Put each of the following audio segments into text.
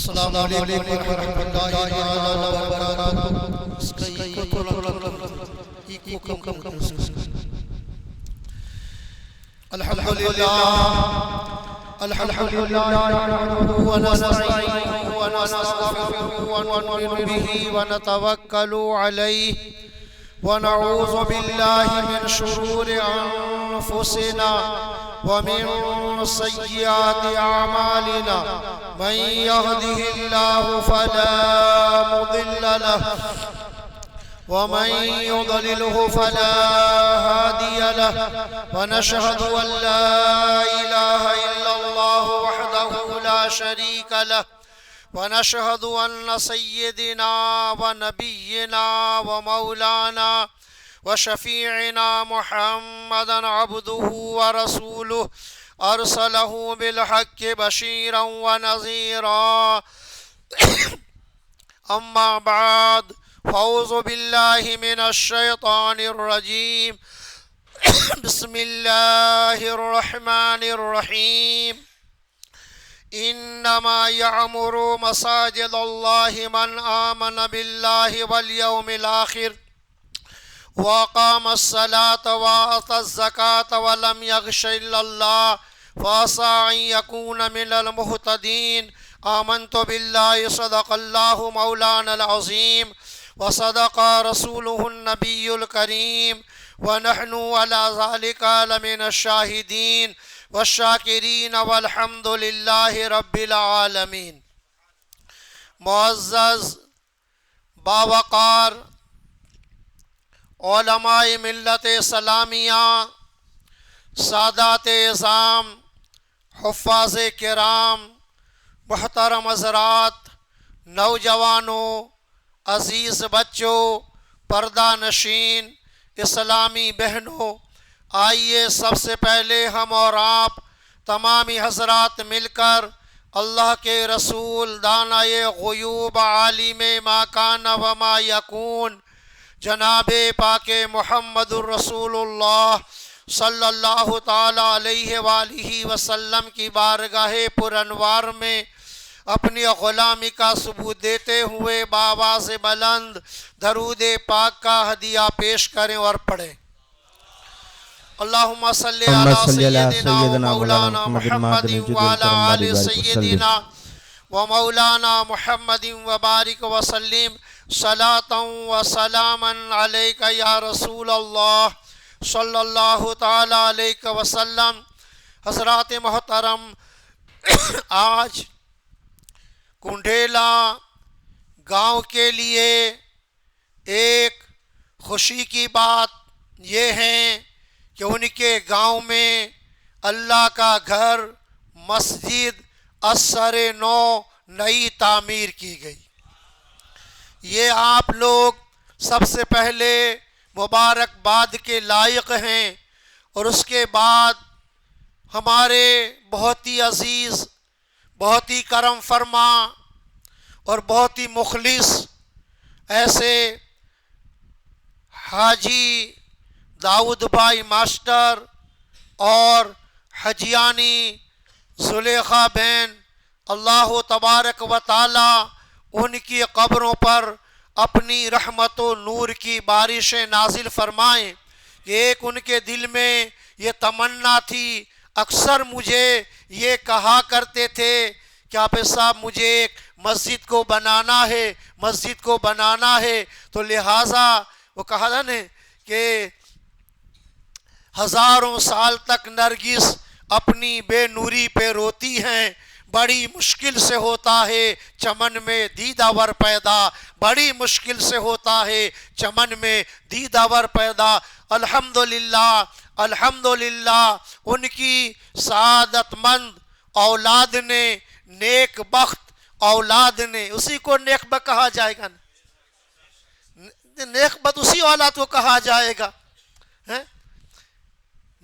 السلام علیکم ورحمۃ اللہ تعالی وبرکاتہ۔ اس کا ایکو کم الحمدللہ نحمده ونستعینه ونستغفره ونؤمن به ونتوکل علیہ ونعوذ باللہ من شرور انفسنا ومن سیئات اعمالنا من يهده الله فلا مضل له ومن يضلله فلا هادي له ونشهد أن لا إله إلا الله وحده لا شريك له ونشهد أن سيدنا ونبينا ومولانا وشفيعنا محمدا عبده ورسوله أرسله بالحق بشيرا ونذيرا أما بعد فأعوذ بالله من الشيطان الرجيم بسم الله الرحمن الرحيم إنما يعمر مساجد الله من آمن بالله واليوم الآخر وأقام الصلاة وآتى الزكاة ولم يخش إلا الله فعسى أن يكون من المهتدين آمنت بالله صدق الله مولانا العظيم وصدق رسوله النبي الكريم ونحن على ذلك لمن الشاهدين والشاكرين والحمد لله رب العالمين۔ معزز باوقار علماء ملت اسلامیہ، سادات اعظام، حفاظ کرام، محترم حضرات، نوجوانوں، عزیز بچوں، پردہ نشین اسلامی بہنوں، آئیے سب سے پہلے ہم اور آپ تمامی حضرات مل کر اللہ کے رسول دانائے غیوب عالم ما کان و ما یکون جناب پاک محمد الرسول اللہ صلی اللہ تعالی علیہ وآلہ وسلم کی بارگاہ پر انوار میں اپنی غلامی کا ثبوت دیتے ہوئے بآواز بلند درود پاک کا ہدیہ پیش کریں اور پڑھیں۔ اللہم صلی علی سیدنا و مولانا محمد وعلی آل سیدنا و مولانا محمد وبارک وسلم صلاۃ و سلاما علیک یا رسول اللہ صلی اللہ تعالی علیہ وسلم۔ حضرات محترم، آج کنڈھیلا گاؤں کے لیے ایک خوشی کی بات یہ ہے کہ ان کے گاؤں میں اللہ کا گھر مسجد اثر نو نئی تعمیر کی گئی۔ یہ آپ لوگ سب سے پہلے مبارکباد کے لائق ہیں، اور اس کے بعد ہمارے بہت ہی عزیز، بہت ہی کرم فرما اور بہت ہی مخلص ایسے حاجی داؤد بھائی ماسٹر اور حجیانی زلیخا بہن، اللہ تبارک و تعالی ان کی قبروں پر اپنی رحمت و نور کی بارشیں نازل فرمائیں۔ ایک ان کے دل میں یہ تمنا تھی، اکثر مجھے یہ کہا کرتے تھے کہ حافظ صاحب مجھے ایک مسجد کو بنانا ہے، مسجد کو بنانا ہے، تو لہٰذا وہ کہا تھا نا کہ ہزاروں سال تک نرگس اپنی بے نوری پہ روتی ہیں، بڑی مشکل سے ہوتا ہے چمن میں دیدہ ور پیدا، بڑی مشکل سے ہوتا ہے چمن میں دیدہ ور پیدا۔ الحمدللہ الحمدللہ ان کی سعادت مند اولاد نے، نیک بخت اولاد نے، اسی کو نیک بخت کہا جائے گا، نیک بخت اسی اولاد کو کہا جائے گا،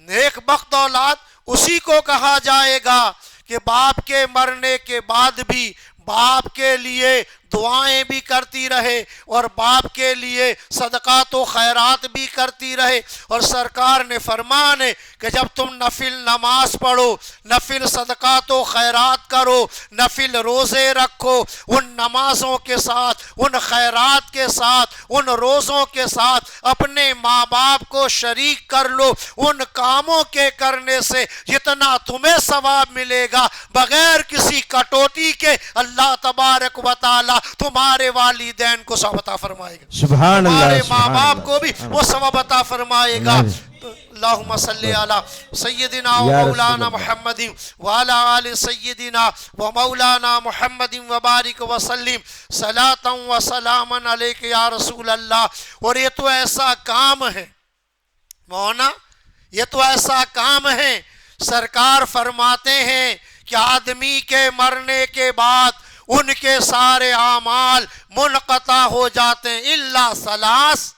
نیک بخت اولاد اسی کو کہا جائے گا کہ باپ کے مرنے کے بعد بھی باپ کے لیے دعائیں بھی کرتی رہے اور باپ کے لیے صدقات و خیرات بھی کرتی رہے. اور سرکار نے فرمانے کہ جب تم نفل نماز پڑھو، نفل صدقات و خیرات کرو، نفل روزے رکھو، ان نمازوں کے ساتھ، ان خیرات کے ساتھ، ان روزوں کے ساتھ اپنے ماں باپ کو شریک کر لو. ان کاموں کے کرنے سے جتنا تمہیں ثواب ملے گا بغیر کسی کٹوتی کے اللہ تبارک و تعالی تمہارے والدین کو ثواب عطا فرمائے گا. سبحان اللہ. تمہارے ماں باپ کو بھی وہ ثواب عطا فرمائے گا. اللہم صلی علی سیدنا و مولانا محمد وعلی آل سیدنا و مولانا محمد وبارک وسلم صلاۃ و سلاما علیک یا رسول اللہ. اور یہ تو ایسا کام ہے مولانا، یہ تو ایسا کام ہے، سرکار فرماتے ہیں کہ آدمی کے مرنے کے بعد ان کے سارے اعمال منقطع ہو جاتے ہیں الا ثلاث،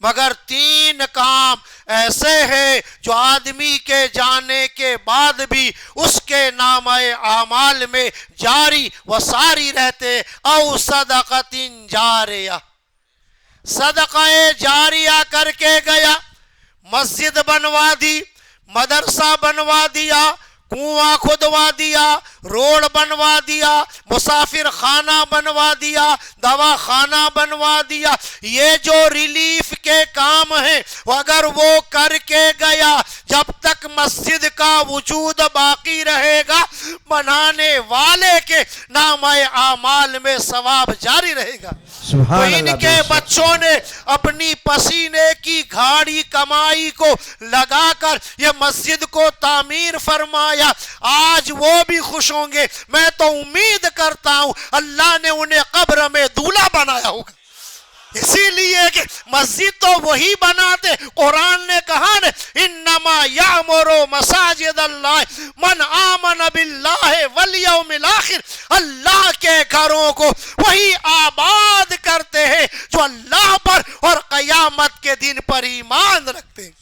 مگر 3 کام ایسے ہیں جو آدمی کے جانے کے بعد بھی اس کے نامہ اعمال میں جاری و ساری رہتے. او صدقۃ جاریہ، صدقہ جاریہ کر کے گیا، مسجد بنوا دی، مدرسہ بنوا دیا، کنواں کھدوا دیا، روڈ بنوا دیا، مسافر خانہ بنوا دیا، دوا خانہ بنوا دیا. یہ جو ریلیف کے کام ہیں اگر وہ کر کے گیا، جب تک مسجد کا وجود باقی رہے گا بنانے والے کے نامہ اعمال میں ثواب جاری رہے گا. تو ان کے بچوں نے اپنی پسینے کی گھاڑی کمائی کو لگا کر یہ مسجد کو تعمیر فرمایا. آج وہ بھی خوش ہوں گے. میں تو امید کرتا ہوں اللہ نے انہیں قبر میں دولہا بنایا ہوگا، اسی لیے کہ مسجد تو وہی بناتے. قرآن نے کہا نا انما یعمر مساجد اللہ من آمن باللہ والیوم الاخر، اللہ کے گھروں کو وہی آباد کرتے ہیں جو اللہ پر اور قیامت کے دن پر ایمان رکھتے ہیں.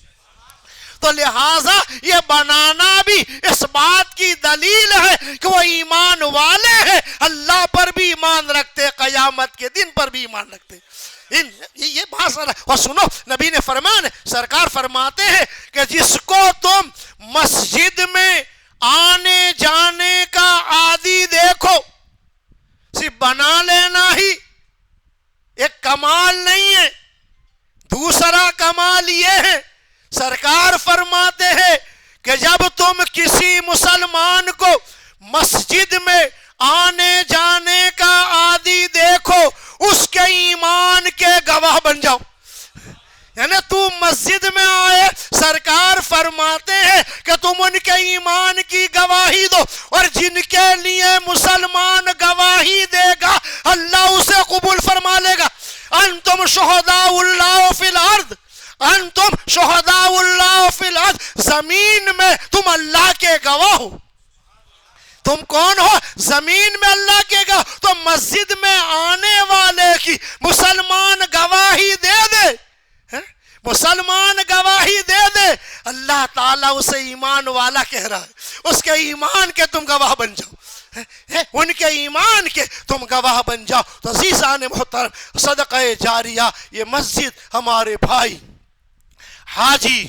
تو لہٰذا یہ بنانا بھی اس بات کی دلیل ہے کہ وہ ایمان والے ہیں، اللہ پر بھی ایمان رکھتے، قیامت کے دن پر بھی ایمان رکھتے. یہ بات اور سنو، نبی نے فرمایا، سرکار فرماتے ہیں کہ جس کو تم مسجد میں آنے جانے کا عادی دیکھو، صرف بنا لینا ہی ایک کمال نہیں ہے. دوسرا کمال یہ ہے، سرکار فرماتے ہیں کہ جب تم کسی مسلمان کو مسجد میں آنے جانے کا عادی دیکھو اس کے ایمان کے گواہ بن جاؤ. یعنی تم مسجد میں آئے، سرکار فرماتے ہیں کہ تم ان کے ایمان کی گواہی دو، اور جن کے لیے مسلمان گواہی دے گا اللہ اسے قبول فرما لے گا. انتم شہداء اللہ فی الارض، انتم شہداء اللہ فی الارض، زمین میں تم اللہ کے گواہ ہو. تم کون ہو؟ زمین میں اللہ کے گواہ. تو مسجد میں آنے والے کی مسلمان گواہی دے دے، مسلمان گواہی دے دے، اللہ تعالیٰ اسے ایمان والا کہہ رہا ہے. اس کے ایمان کے تم گواہ بن جاؤ، ان کے ایمان کے تم گواہ بن جاؤ. تو عزیزان محترم، صدقہ جاریہ، یہ مسجد ہمارے بھائی حاجی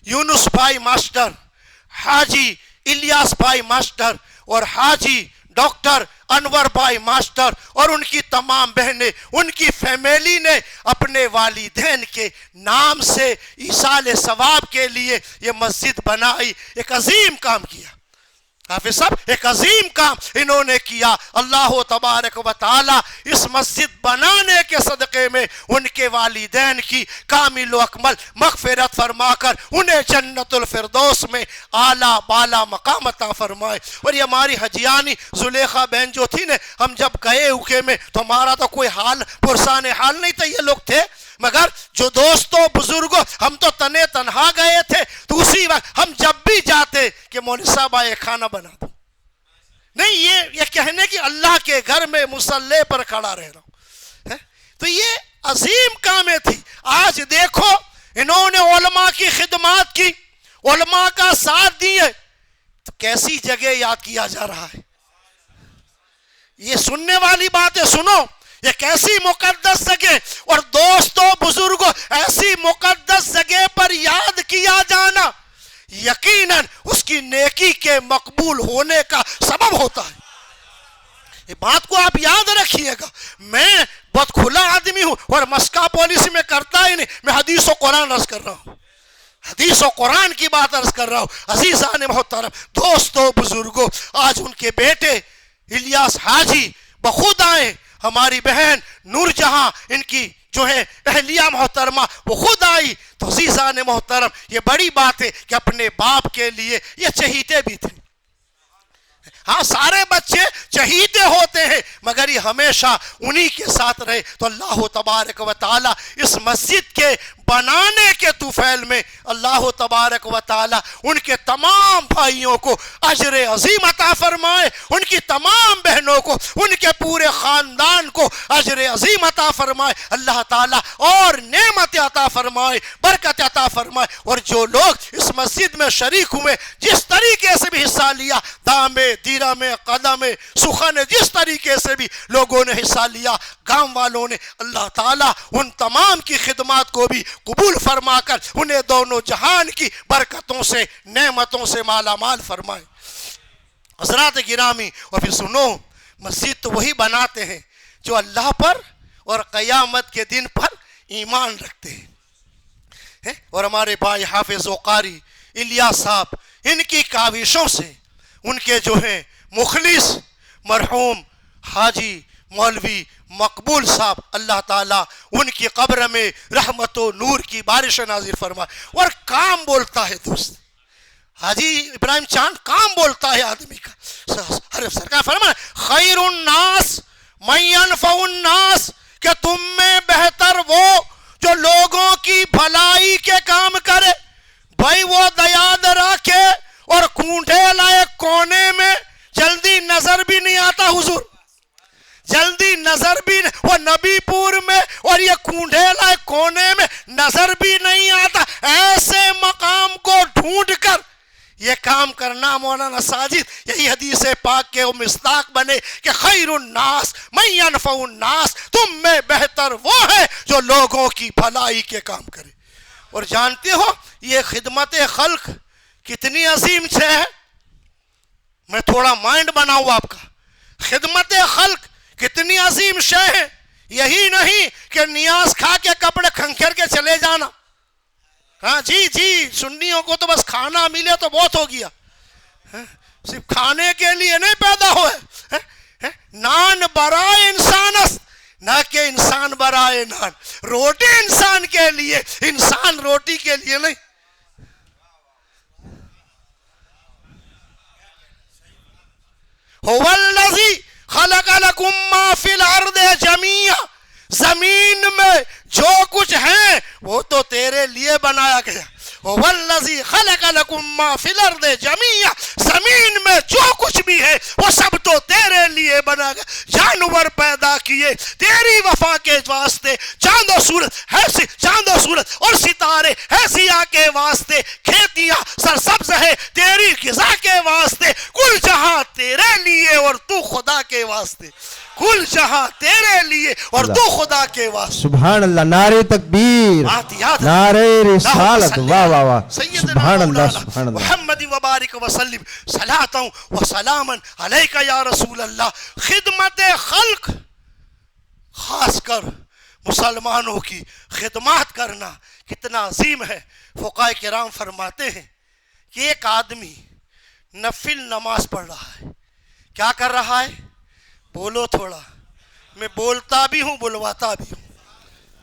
یونس بھائی ماسٹر، حاجی الیاس بھائی ماسٹر اور حاجی ڈاکٹر انور بھائی ماسٹر اور ان کی تمام بہنیں، ان کی فیملی نے اپنے والدین کے نام سے ایصال ثواب کے لیے یہ مسجد بنائی. ایک عظیم کام کیا حافظ صاحب، ایک عظیم کام انہوں نے کیا. اللہ تبارک و تعالی اس مسجد بنانے کے صدقے میں ان کے والدین کی کامل و اکمل مغفرت فرما کر انہیں جنت الفردوس میں اعلیٰ بالا مقام عطا فرمائے. اور یہ ہماری حجیانی زلیخا بہن جو تھی نا، ہم جب گئے اوکے میں تو ہمارا تو کوئی حال پرسان حال نہیں تھا، یہ لوگ تھے، مگر جو دوستوں بزرگوں ہم تو تنے تنہا گئے تھے. تو اسی وقت ہم جب بھی جاتے کہ مولوی صاحب آئے کھانا بنا دو، نہیں یہ کہنے کہ اللہ کے گھر میں مصلی پر کھڑا رہ رہا ہوں. تو یہ عظیم کامیں تھی. آج دیکھو انہوں نے علماء کی خدمات کی، علماء کا ساتھ دیے، تو کیسی جگہ یاد کیا جا رہا ہے. یہ سننے والی باتیں سنو، ایک ایسی مقدس جگہ اور دوستوں بزرگوں ایسی مقدس جگہ پر یاد کیا جانا یقیناً اس کی نیکی کے مقبول ہونے کا سبب ہوتا ہے۔ یہ بات کو آپ یاد رکھیے گا۔ میں بہت کھلا آدمی ہوں اور مسکا پالیسی میں کرتا ہی نہیں، میں حدیث و قرآن عرض کر رہا ہوں، حدیث و قرآن کی بات عرض کر رہا ہوں۔ عزیزان محترم، دوستوں بزرگوں، آج ان کے بیٹے الیاس حاجی بخود آئے، ہماری بہن نور جہاں ان کی جو ہے اہلیہ محترمہ وہ خود آئی، تو عزیزان محترم یہ بڑی بات ہے کہ اپنے باپ کے لیے یہ چہیتے بھی تھے۔ ہاں سارے بچے چہیتے ہوتے ہیں مگر یہ ہمیشہ انہی کے ساتھ رہے، تو اللہ تبارک و تعالی اس مسجد کے بنانے کے طفیل میں اللہ تبارک و تعالی ان کے تمام بھائیوں کو اجر عظیم عطا فرمائے، ان کی تمام بہنوں کو، ان کے پورے خاندان کو اجر عظیم عطا فرمائے اللہ تعالی، اور نعمت عطا فرمائے، برکت عطا فرمائے۔ اور جو لوگ اس مسجد میں شریک ہوئے، جس طریقے سے بھی حصہ لیا، دامے دیرہ میں قدم میں سخن، جس طریقے سے بھی لوگوں نے حصہ لیا، گاؤں والوں نے، اللہ تعالیٰ ان تمام کی خدمات کو بھی قبول فرما کر انہیں دونوں جہان کی برکتوں سے نعمتوں سے مالا مال فرمائے۔ حضرات گرامی، اور پھر سنو، مسجد تو وہی بناتے ہیں جو اللہ پر اور قیامت کے دن پر ایمان رکھتے ہیں۔ اور ہمارے بھائی حافظ و قاری الیاس صاحب، ان کی کاوشوں سے ان کے جو ہیں مخلص مرحوم حاجی مولوی مقبول صاحب، اللہ تعالیٰ ان کی قبر میں رحمت و نور کی بارش نازل فرمائے۔ اور کام بولتا ہے دوست، حاجی ابراہیم چاند کام بولتا ہے آدمی کا۔ سرکار فرمائے خیر الناس من ينفع الناس، کہ تم میں بہتر وہ جو لوگوں کی بھلائی کے کام کرے۔ بھائی وہ دیاد رکھے اور کونڈے لائے کونے میں، جلدی نظر بھی نہیں آتا حضور، جلدی نظر بھی نہیں، وہ نبی پور میں اور یہ کونڈے لائے کونے میں نظر بھی نہیں آتا۔ ایسے مقام کو ڈھونڈ کر یہ کام کرنا مولانا ساجد، یہی حدیث پاک کے وہ مصداق بنے کہ خیر الناس من ينفع الناس، تم میں بہتر وہ ہے جو لوگوں کی بھلائی کے کام کرے۔ اور جانتے ہو یہ خدمت خلق کتنی عظیم ہے؟ میں تھوڑا مائنڈ بناؤں آپ کا، خدمت خلق کتنی عظیم شے ہے۔ یہی نہیں کہ نیاز کھا کے کپڑے کھنکھر کے چلے جانا، ہاں جی سنیوں کو تو بس کھانا ملے تو بہت ہو گیا، صرف کھانے کے لیے نہیں پیدا ہوئے۔ نان برائے انسان است، نہ کہ انسان برائے نان، روٹی انسان کے لیے، انسان روٹی کے لیے نہیں۔ هو الذی خلق لکم ما فی الارض جمیعا، زمین میں جو کچھ ہے وہ تو تیرے لیے بنایا گیا۔ هو الذی خلق لکم ما فی الارض جمیعا، زمین میں جو کچھ بھی ہے وہ سب تو تیرے لیے بنا گیا۔ جانور پیدا کیے تیری وفا کے واسطے، چاند و سورج اور ستارے ہے ضیاء کے واسطے، کھیتیاں سرسبز ہے تیری غذا کے واسطے، کل جہاں تیرے لیے اور تو خدا کے واسطے، کل جہاں تیرے لیے اور تو خدا کے واسطے۔ سبحان اللہ، نعرہ تکبیر، نعرہ رسالت، واہ واہ واہ، سبحان اللہ سبحان اللہ۔ محمد وبارک وسلم صلاۃ و سلاما علیک یا رسول اللہ۔ خدمت خلق، خاص کر مسلمانوں کی خدمات کرنا کتنا عظیم ہے۔ فقہاء کرام فرماتے ہیں کہ ایک آدمی نفل نماز پڑھ رہا ہے، کیا کر رہا ہے؟ بولو تھوڑا، میں بولتا بھی ہوں بلواتا بھی ہوں،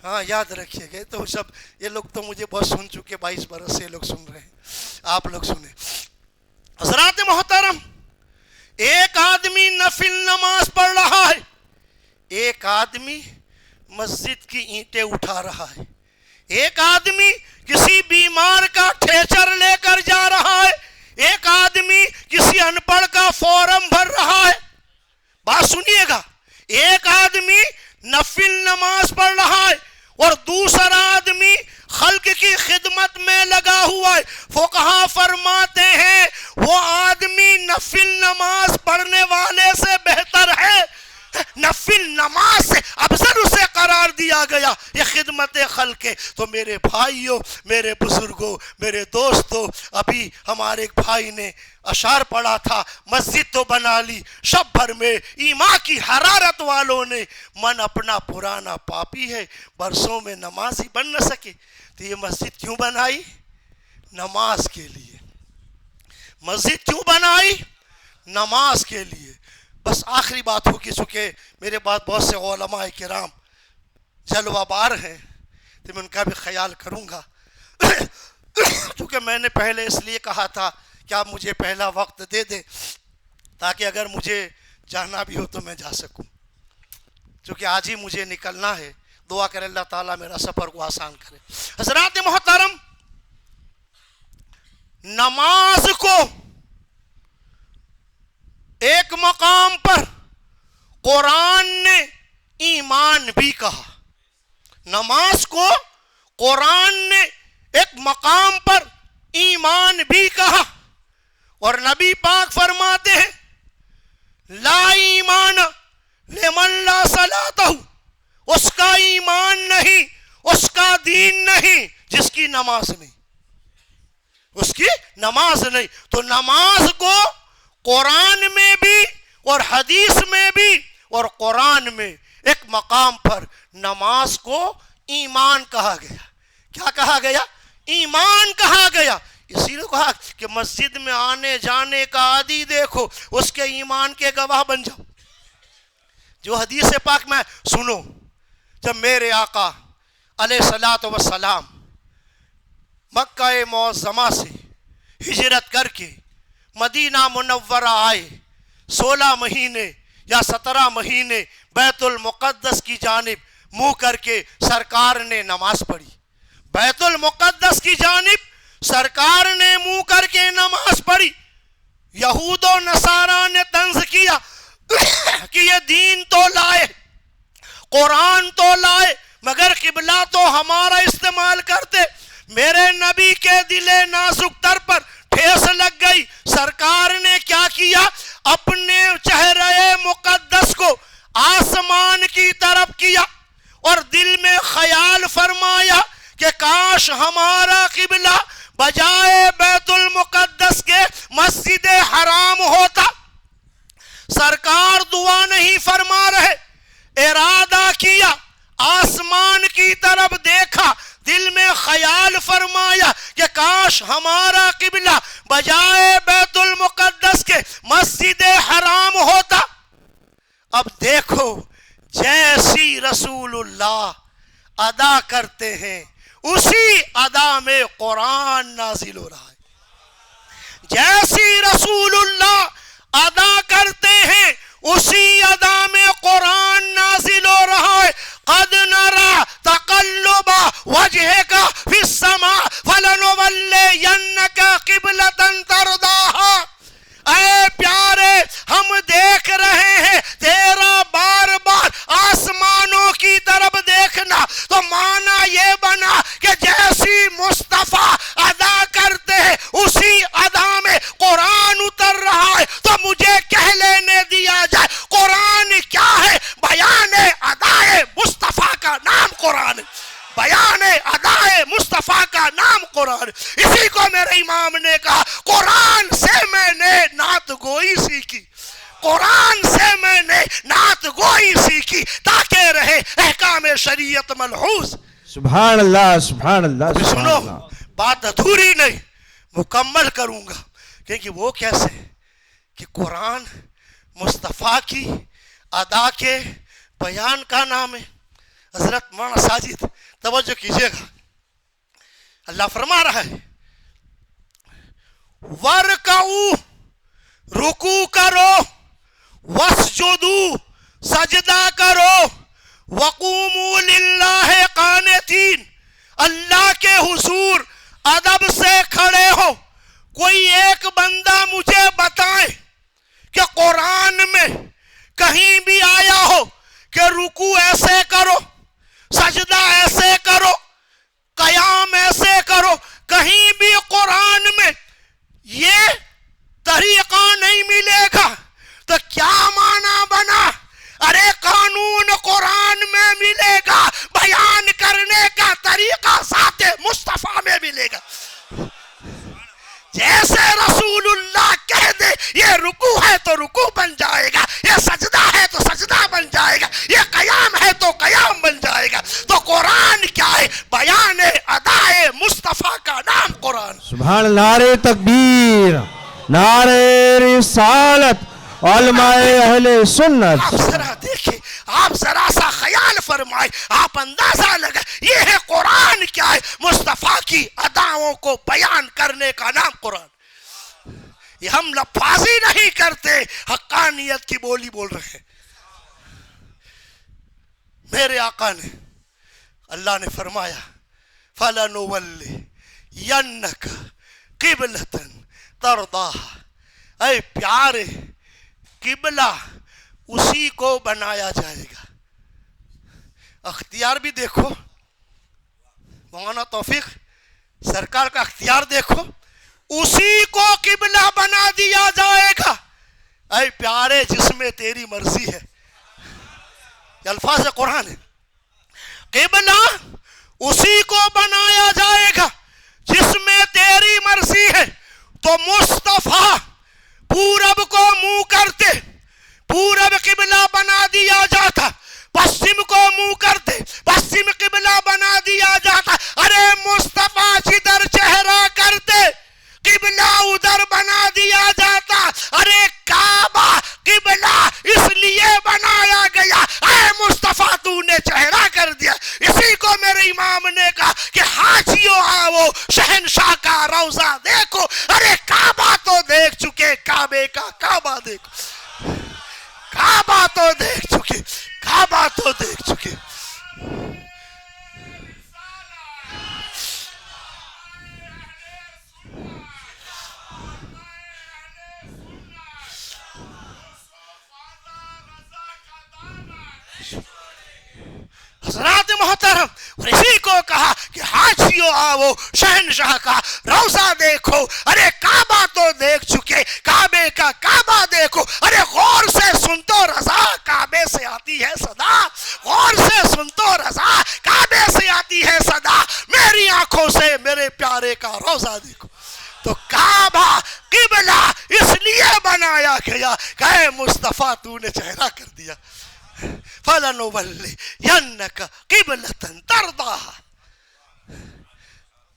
ہاں یاد رکھیے گئے تو سب۔ یہ لوگ تو مجھے بہت سن چکے، 22 برس سے لوگ سن رہے ہیں، آپ لوگ سنیں۔ حضرات محترم، ایک آدمی نفل نماز پڑھ رہا ہے، ایک آدمی مسجد کی اینٹیں اٹھا رہا ہے، ایک آدمی کسی بیمار کا ٹھیچر لے کر جا رہا ہے، ایک آدمی کسی ان پڑھ کا فارم بھر رہا ہے۔ بات سنیے گا، ایک آدمی نفل نماز پڑھ رہا ہے اور دوسرا آدمی خلق کی خدمت میں لگا ہوا ہے۔ فقہاء فرماتے ہیں وہ آدمی نفل نماز پڑھنے والے سے بہتر ہے نفل نماز سے افضل اسے قرار دیا گیا، یہ خدمت خلق ہے۔ تو میرے بھائیوں، میرے بزرگوں، میرے دوستوں، ابھی ہمارے ایک بھائی نے اشعار پڑھا تھا، مسجد تو بنا لی شب بھر میں ایمان کی حرارت والوں نے، من اپنا پرانا پاپی ہے برسوں میں نمازی بن نہ سکے۔ تو یہ مسجد کیوں بنائی؟ نماز کے لیے۔ مسجد کیوں بنائی؟ نماز کے لیے۔ بس آخری بات ہوگی، چونکہ میرے بعد بہت سے علماء کرام جلوہ بار ہیں تو میں ان کا بھی خیال کروں گا، کیونکہ میں نے پہلے اس لیے کہا تھا کہ آپ مجھے پہلا وقت دے دیں تاکہ اگر مجھے جانا بھی ہو تو میں جا سکوں، چونکہ آج ہی مجھے نکلنا ہے۔ دعا کرے اللہ تعالیٰ میرا سفر کو آسان کرے۔ حضرات محترم، نماز کو ایک مقام پر قرآن نے ایمان بھی کہا، نماز کو قرآن نے ایک مقام پر ایمان بھی کہا، اور نبی پاک فرماتے ہیں لا ایمان لمن لا صلاۃ، اس کا ایمان نہیں، اس کا دین نہیں جس کی نماز نہیں، اس کی نماز نہیں۔ تو نماز کو قرآن میں بھی اور حدیث میں بھی اور قرآن میں ایک مقام پر نماز کو ایمان کہا گیا۔ کیا کہا گیا؟ ایمان کہا گیا۔ اسی لیے کہا کہ مسجد میں آنے جانے کا عادی دیکھو، اس کے ایمان کے گواہ بن جاؤ۔ جو حدیث پاک میں سنو، جب میرے آقا علیہ الصلوۃ والسلام مکہ معظمہ سے ہجرت کر کے مدینہ منورہ آئے، 16 مہینے یا 17 مہینے بیت المقدس کی جانب منہ کر کے سرکار نے نماز پڑھی۔ بیت المقدس کی جانب سرکار نے منہ کر کے نماز پڑھی۔ یہود و نصارہ نے طنز کیا کہ یہ دین تو لائے، قرآن تو لائے، مگر قبلہ تو ہمارا استعمال کرتے۔ میرے نبی کے دل نازک تر پر ٹھیس لگ گئی۔ سرکار نے کیا کیا؟ اپنے چہرے مقدس کو آسمان کی طرف کیا اور دل میں خیال فرمایا کہ کاش ہمارا قبلہ بجائے بیت المقدس کے مسجد حرام ہوتا۔ سرکار دعا نہیں فرما رہے، ارادہ کیا، آسمان کی طرف دیکھا، دل میں خیال فرمایا کہ کاش ہمارا قبلہ بجائے بیت المقدس کے مسجد حرام ہوتا۔ اب دیکھو، جیسی رسول اللہ ادا کرتے ہیں اسی ادا میں قرآن نازل ہو رہا ہے۔ جیسی رسول اللہ ادا کرتے ہیں اسی ادا میں قرآن نازل ہو رہا ہے۔ قد نرى تقلب وجهك في السماء فلنولينك قبلة ترضاها۔ اے پیارے، ہم دیکھ رہے ہیں تیرا بار بار آسمانوں کی طرف دیکھنا، تو معنی یہ بنا کہ جیسی مصطفیٰ ادا کرتے ہیں اسی ادا میں قرآن اتر رہا ہے۔ تو مجھے کہہ لینے دیا جائے قرآن کیا ہے؟ بیان ادائے مصطفیٰ کا نام قرآن ہے، بیان ادائے مصطفیٰ کا نام قرآن۔ اسی کو میرے امام نے کہا قرآن سے میں نے نعت گوئی سیکھی، قرآن سے میں نے نعت گوئی سیکھی تاکہ رہے احکام شریعت ملحوظ۔ سبحان اللہ، سبحان اللہ، سبحان سنو، اللہ۔ بات ادھوری نہیں، مکمل کروں گا، کیونکہ وہ کیسے کہ قرآن مصطفیٰ کی ادا کے بیان کا نام ہے۔ حضرت مولانا ساجد توجہ کیجئے گا، اللہ فرما رہا ہے وَرْكَعُوا، رکوع کرو، وَاسْجُدُوا، سجدہ کرو، وَقُومُوا لِلَّهِ قَانِتِينَ، اللہ کے حضور ادب سے کھڑے ہو۔ کوئی ایک بندہ مجھے بتائے کہ قرآن میں کہیں بھی آیا ہو کہ رکوع ایسے کرو، سجدہ ایسے کرو، قیام ایسے کرو، کہیں بھی قرآن میں یہ طریقہ نہیں ملے گا۔ تو کیا معنی بنا؟ ارے ملے گا، بیان کرنے کا طریقہ ذات مصطفیٰ میں ملے گا۔ جیسے رسول اللہ کہہ دے یہ رکوع ہے تو رکوع بن جائے گا، یہ سجدہ ہے تو سجدہ بن جائے گا، یہ قیام ہے تو قیام بن جائے گا۔ تو قرآن کیا ہے؟ بیان ادائے مصطفیٰ کا نام قرآن۔ سبحان اللہ، نعرہ تکبیر، نعرہ رسالت، علماء اہل سنت۔ آپ ذرا دیکھیں، آپ ذرا سا خیال فرمائیں، آپ اندازہ لگا، یہ ہے قرآن کیا ہے؟ مصطفیٰ کی اداؤں کو بیان کرنے کا نام قرآن۔ یہ ہم لفاظی نہیں کرتے، حقانیت کی بولی بول رہے ہیں۔ میرے آقا نے، اللہ نے فرمایا فَلَنُوَلِّيَنَّكَ قِبْلَةً تَرْضَاهَا، اے پیارے قبلہ اسی کو بنایا جائے گا۔ اختیار بھی دیکھو، مولانا توفیق سرکار کا اختیار دیکھو، اسی کو قبلہ بنا دیا جائے گا۔ اے پیارے جس میں تیری مرضی ہے، یہ الفاظ قرآن ہے، قبلہ اسی کو بنایا جائے گا جس میں تیری مرضی ہے۔ تو مصطفیٰ پورب کو منہ کرتے، پورب قبلہ بنا دیا جاتا، پشچم کو منہ کرتے، پشچم قبلہ بنا دیا جاتا۔ ارے مصطفیٰ جدھر چہرہ کرتے قبلہ ادھر بنا دیا جاتا۔ ارے کعبہ قبلہ اس لیے بنایا گیا، اے مصطفیٰ تو نے چہرہ کر دیا۔ اسی کو میرے امام نے کہا کہ حاجیوں آؤ شہنشاہ کا روضہ دیکھو۔ ارے کعبہ تو دیکھ چکے، کعبے کا کعبہ دیکھو، کعبہ تو دیکھ چکے، کعبہ تو دیکھ چکے۔ حضرات محترم، اور اسی کو کہا کہ حاجیوں آؤ شہنشاہ کا روضہ دیکھو۔ ارے کعبہ تو دیکھ چکے، کعبے کا کعبہ دیکھو۔ ارے غور سے سن تو رضا، کعبے سے آتی ہے صدا، غور سے سن تو رضا، کعبے سے آتی ہے صدا۔ میری آنکھوں سے میرے پیارے کا روضہ دیکھو۔ تو کعبہ قبلہ اس لیے بنایا گیا کہ اے مصطفیٰ تو نے چہرہ کر دیا۔ فَلَنُوَلِّيَنَّكَ قِبْلَةً تَرْضَاهَا،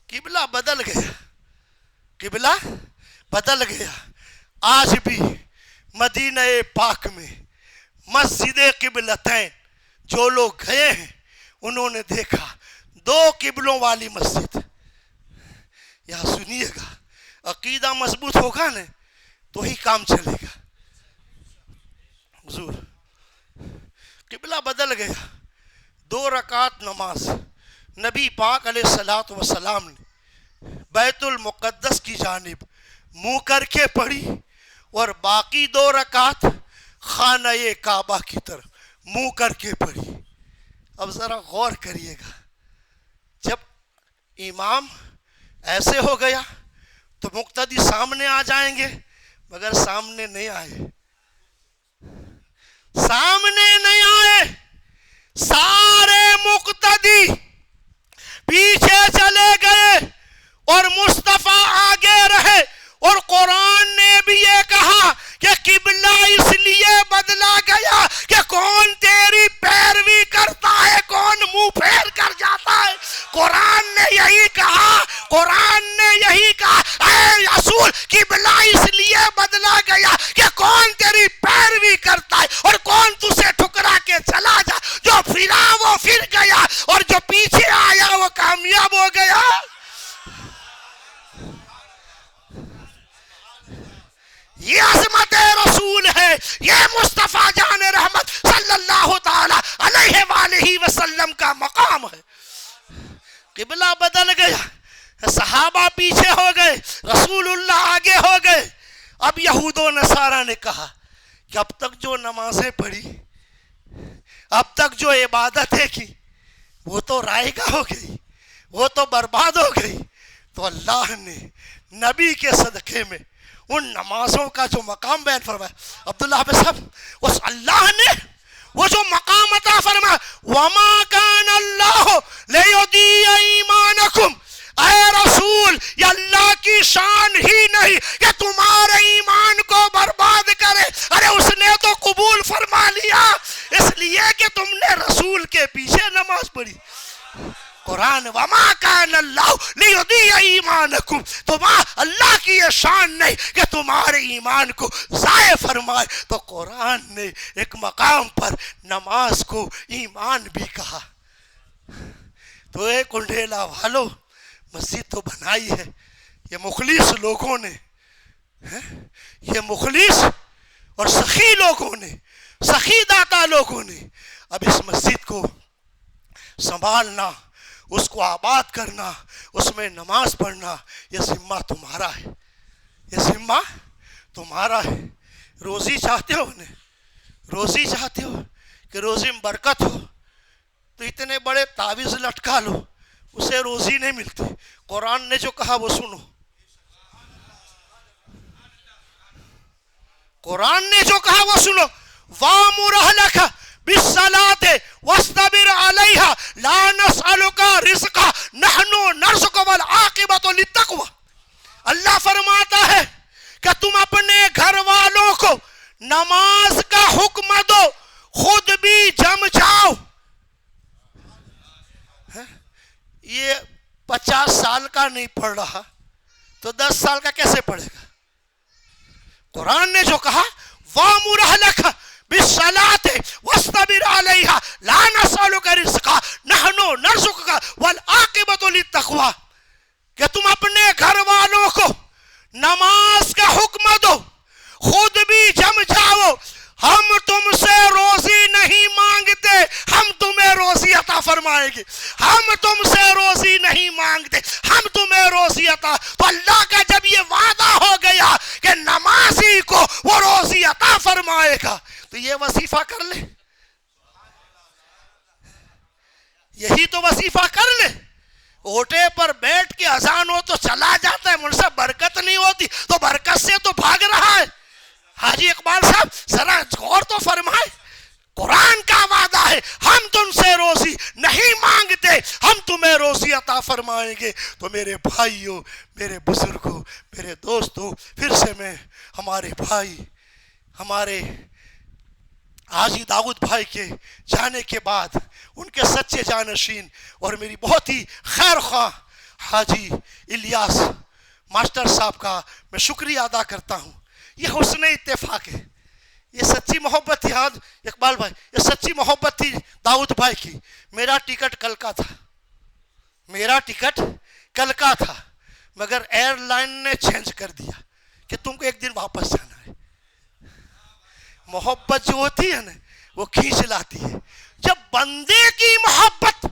قبلہ بدل گیا، قبلہ بدل گیا۔ آج بھی مدینہ پاک میں مسجد قبلتین جو لوگ گئے ہیں انہوں نے دیکھا دو قبلوں والی مسجد۔ یہاں سنیے گا، عقیدہ مضبوط ہوگا نا تو ہی کام چلے گا۔ حضور قبلہ بدل گیا، 2 رکعت نماز نبی پاک علیہ السلام نے بیت المقدس کی جانب منہ کر کے پڑھی، اور باقی 2 رکعت خانہ کعبہ کی طرف منہ کر کے پڑھی۔ اب ذرا غور کریے گا، جب امام ایسے ہو گیا تو مقتدی سامنے آ جائیں گے، مگر سامنے نہیں آئے، سامنے نہیں آئے، سارے مقتدی پیچھے چلے گئے اور مصطفیٰ آگے رہے۔ اور قرآن نے بھی یہ کہا کہ قبلہ اس لیے بدلا گیا کہ کون تیری پیروی کرتا ہے، کون منہ پھیر کر جاتا ہے۔ قرآن نے یہی کہا، قرآن نے یہی کہا، اے رسول قبلہ اس لیے بدلا گیا کہ کون تیری پیروی کرتا ہے اور کون تجھے ٹھکرا کے چلا جا۔ جو پھرا وہ پھر گیا اور جو پیچھے آیا وہ کامیاب ہو گیا۔ یہ عظمت رسول ہے، یہ مصطفیٰ جان رحمت صلی اللہ تعالی علیہ وآلہ وسلم کا مقام ہے۔ قبلہ بدل گیا، صحابہ پیچھے ہو گئے، رسول اللہ آگے ہو گئے۔ اب یہود و نصارہ نے کہا کہ اب تک جو نمازیں پڑھی، اب تک جو عبادتیں کی، وہ تو رائگاں ہو گئی، وہ تو برباد ہو گئی۔ تو اللہ نے نبی کے صدقے میں ان نمازوں کا جو مقام بیان فرمایا، عبداللہ صاحب، اس اللہ نے وہ جو مقام عطا فرمایا، وَمَا کہ تم نے رسول کے پیچھے نماز پڑھی. قرآن وما کان اللہ لیضیع ایمانکم، اللہ کی یہ شان نہیں کہ تمہارے ایمان کو ضائع فرمائے. تو قرآن نے ایک مقام پر نماز کو ایمان بھی کہا. تو اے کنڈیلا والو، مسجد تو بنائی ہے یہ مخلص لوگوں نے، یہ مخلص اور سخی لوگوں نے، سخی داتا لوگوں نے. اب اس مسجد کو سنبھالنا، اس کو آباد کرنا، اس میں نماز پڑھنا، یہ ذمہ تمہارا ہے، یہ ذمہ تمہارا ہے. روزی چاہتے ہو نے، روزی چاہتے ہو کہ روزی میں برکت ہو تو اتنے بڑے تعویذ لٹکا لو، اسے روزی نہیں ملتی. قرآن نے جو کہا وہ سنو، قرآن نے جو کہا وہ سنو. وَأْمُرْ أَهْلَكَ بِالصَّلَاةِ وَاصْطَبِرْ عَلَيْهَا لَا نَسْأَلُكَ رِزْقًا نَحْنُ نَرْزُقُكَ وَالْعَاقِبَةُ لِلتَّقْوَىٰ. اللہ فرماتا ہے کہ تم اپنے گھر والوں کو نماز کا حکم دو، خود بھی جم جاؤ. یہ 50 سال کا نہیں پڑھ رہا تو 10 سال کا کیسے پڑھے گا؟ قرآن نے جو کہا وَأْمُرْ أَهْلَكَ بِالصَّلَاةِ وَاصْطَبِرْ عَلَيْهَا لَا نَسْأَلُكَ رِزْقًا نَحْنُ نَرْزُقُكَ وَالْعَاقِبَةُ لِلتَّقْوَىٰ، کہ تم اپنے گھر والوں کو نماز کا حکم دو، خود بھی جم جاؤ. ہم تم سے روزی نہیں مانگتے، ہم تمہیں روزی عطا فرمائیں گے. ہم تم سے روزی نہیں مانگتے، ہم تمہیں روزی عطا. تو اللہ کا جب یہ وعدہ ہو گیا کہ نمازی کو وہ روزی عطا فرمائے گا تو یہ وظیفہ کر لے، یہی تو وظیفہ کر لے. اوٹے پر بیٹھ کے اذان ہو تو چلا جاتا ہے، مجھ سے برکت نہیں ہوتی، تو برکت سے تو بھاگ رہا ہے. حاجی اقبال صاحب ذرا غور تو فرمائے. قرآن کا وعدہ ہے ہم تم سے روزی نہیں مانگتے، ہم تمہیں روزی عطا فرمائیں گے. تو میرے بھائیوں، میرے بزرگوں، میرے دوستوں، پھر سے میں ہمارے بھائی، ہمارے حاجی داؤد بھائی کے جانے کے بعد ان کے سچے جانشین اور میری بہت ہی خیر خواہ حاجی الیاس ماسٹر صاحب کا میں شکریہ ادا کرتا ہوں. یہ حسن اتفاق ہے، یہ سچی محبت تھی. ہاں اقبال بھائی، یہ سچی محبت تھی داؤد بھائی کی. میرا ٹکٹ کل کا تھا، میرا ٹکٹ کل کا تھا، مگر ایئر لائن نے چینج کر دیا کہ تم کو ایک دن واپس جانا ہے. محبت جو ہوتی ہے نا وہ کھینچ لاتی ہے. جب بندے کی محبت،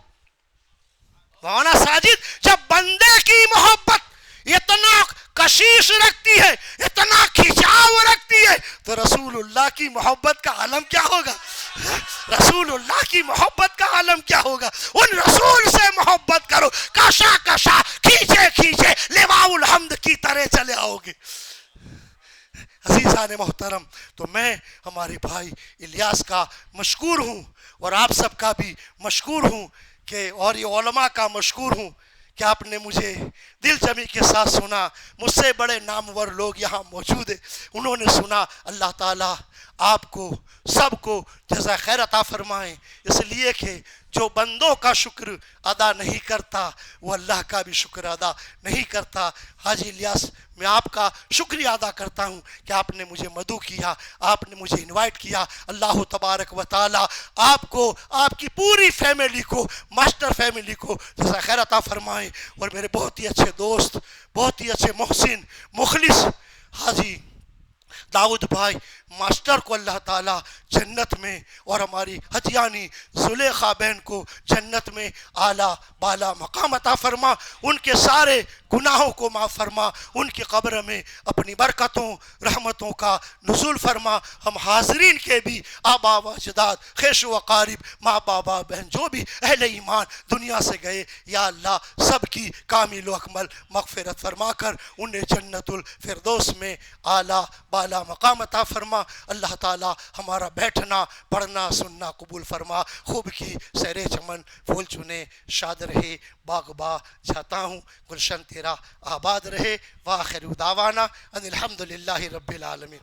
مولانا ساجد، جب بندے کی محبت اتنا کشش رکھتی ہے، اتنا کھینچاؤ رکھتی ہے، تو رسول اللہ کی محبت کا عالم کیا ہوگا؟ رسول اللہ کی محبت کا عالم کیا ہوگا؟ ان رسول سے محبت کرو، کشا کشا، کھینچے کھینچے لواء الحمد کی طرح چلے آؤ گے. عزیزان محترم، تو میں ہمارے بھائی الیاس کا مشکور ہوں اور آپ سب کا بھی مشکور ہوں کہ، اور یہ علماء کا مشکور ہوں کہ آپ نے مجھے دل جمی کے ساتھ سنا. مجھ سے بڑے نامور لوگ یہاں موجود ہیں، انہوں نے سنا. اللہ تعالیٰ آپ کو سب کو جزا خیر عطا فرمائیں، اس لیے کہ جو بندوں کا شکر ادا نہیں کرتا وہ اللہ کا بھی شکر ادا نہیں کرتا. حاجی الیاس، میں آپ کا شکریہ ادا کرتا ہوں کہ آپ نے مجھے مدعو کیا، آپ نے مجھے انوائٹ کیا. اللہ تبارک و تعالی آپ کو، آپ کی پوری فیملی کو، ماسٹر فیملی کو جزا خیر عطا فرمائیں. اور میرے بہت ہی اچھے دوست، بہت ہی اچھے محسن مخلص حاجی داؤد بھائی ماسٹر کو اللہ تعالیٰ جنت میں، اور ہماری حجیانی زلیخا بہن کو جنت میں اعلیٰ بالا مقام عطا فرما. ان کے سارے گناہوں کو معاف فرما، ان کی قبر میں اپنی برکتوں رحمتوں کا نزول فرما. ہم حاضرین کے بھی آبا و اجداد، خیش و اقارب، ماں بابا بہن، جو بھی اہل ایمان دنیا سے گئے، یا اللہ سب کی کامل و اکمل مغفرت فرما کر انہیں جنت الفردوس میں اعلیٰ بالا مقام عطا فرما. اللہ تعالیٰ ہمارا بیٹھنا، پڑھنا، سننا قبول فرما. خوب کی سیر چمن پھول چنے، شاد رہے باغ با جاتا ہوں، گلشن تیرا آباد رہے. وآخر دعوانا ان الحمدللہ رب العالمین.